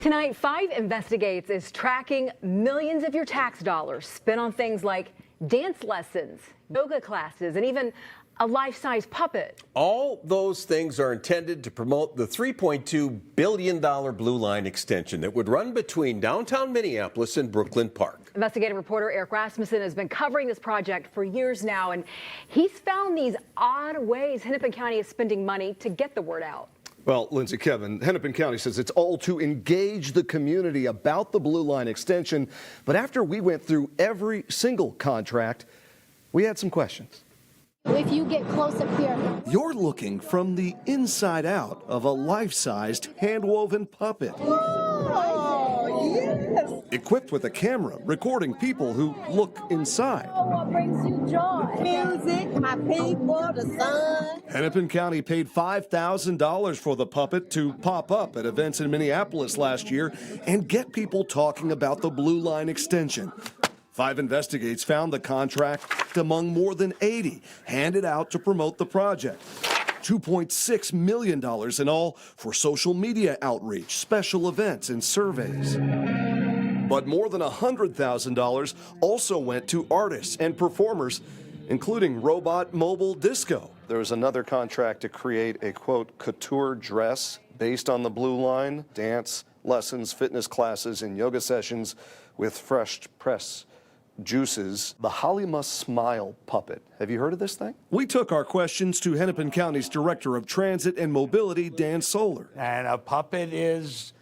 Tonight, 5 Investigates is tracking millions of your tax dollars spent on things like dance lessons, yoga classes, and even a life-size puppet. All those things are intended to promote the $3.2 billion Blue Line extension that would run between downtown Minneapolis and Brooklyn Park. Investigative reporter Eric Rasmussen has been covering this project for years now, and he's found these odd ways Hennepin County is spending money to get the word out. Well, Lindsay, Kevin, Hennepin County says it's all to engage the community about the Blue Line extension. But after we went through every single contract, we had some questions. If you get close up here. You're looking from the inside out of a life-sized hand-woven puppet. Oh, yes. Equipped with a camera recording people who look inside. What brings you joy? Music, my people, the sun. Hennepin County paid $5,000 for the puppet to pop up at events in Minneapolis last year and get people talking about the Blue Line extension. 5 Investigates found the contract among more than 80 handed out to promote the project. $2.6 million in all for social media outreach, special events, and surveys. But more than $100,000 also went to artists and performers, including Robot Mobile Disco. There was another contract to create a, quote, couture dress based on the Blue Line, dance lessons, fitness classes, and yoga sessions with fresh press juices. The Holly Must Smile puppet. Have you heard of this thing? We took our questions to Hennepin County's Director of Transit and Mobility, Dan Solar. And a puppet is,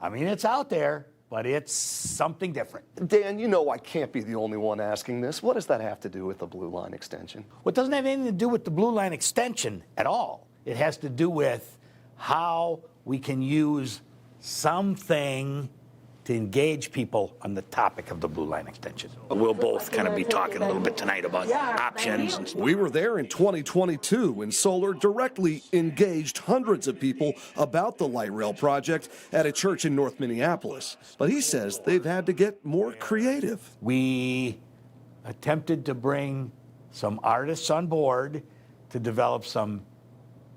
I mean, it's out there, but it's something different. Dan, you know I can't be the only one asking this. What does that have to do with the Blue Line extension? Well, it doesn't have anything to do with the Blue Line extension at all. It has to do with how we can use something to engage people on the topic of the Blue Line extension. We'll both kind of be talking a little bit tonight about options. We were there in 2022 when Solar directly engaged hundreds of people about the light rail project at a church in North Minneapolis. But he says they've had to get more creative. We attempted to bring some artists on board to develop some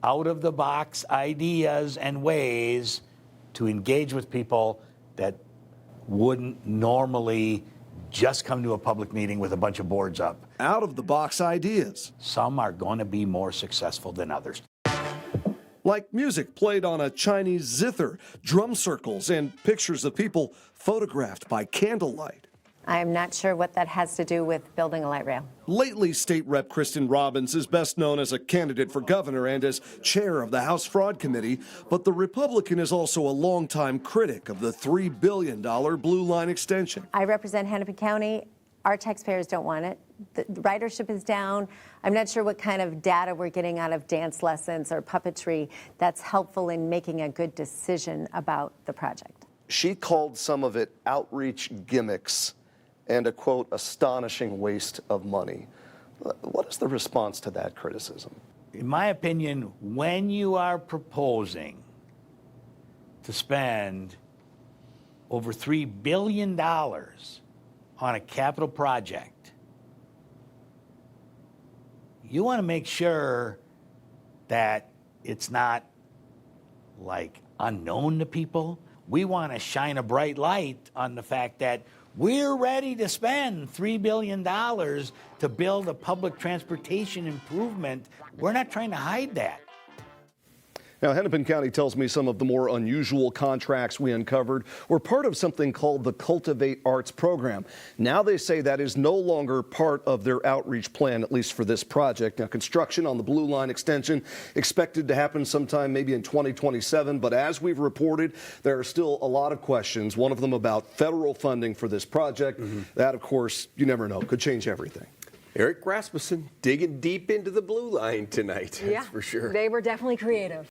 out-of-the-box ideas and ways to engage with people that wouldn't normally just come to a public meeting with a bunch of boards up. Out-of-the-box ideas. Some are going to be more successful than others. Like music played on a Chinese zither, drum circles, and pictures of people photographed by candlelight. I'm not sure what that has to do with building a light rail. Lately, State Rep Kristen Robbins is best known as a candidate for governor and as chair of the House Fraud Committee, but the Republican is also a longtime critic of the $3 billion Blue Line extension. I represent Hennepin County. Our taxpayers don't want it. The ridership is down. I'm not sure what kind of data we're getting out of dance lessons or puppetry that's helpful in making a good decision about the project. She called some of it outreach gimmicks and a, quote, astonishing waste of money. What is the response to that criticism? In my opinion, when you are proposing to spend over $3 billion on a capital project, you want to make sure that it's not like unknown to people. We want to shine a bright light on the fact that we're ready to spend $3 billion to build a public transportation improvement. We're not trying to hide that. Now, Hennepin County tells me some of the more unusual contracts we uncovered were part of something called the Cultivate Arts program. Now they say that is no longer part of their outreach plan, at least for this project. Now, construction on the Blue Line extension expected to happen sometime maybe in 2027, but as we've reported, there are still a lot of questions, one of them about federal funding for this project. That, of course, you never know, could change everything. Eric Rasmussen digging deep into the Blue Line tonight, that's for sure. They were definitely creative.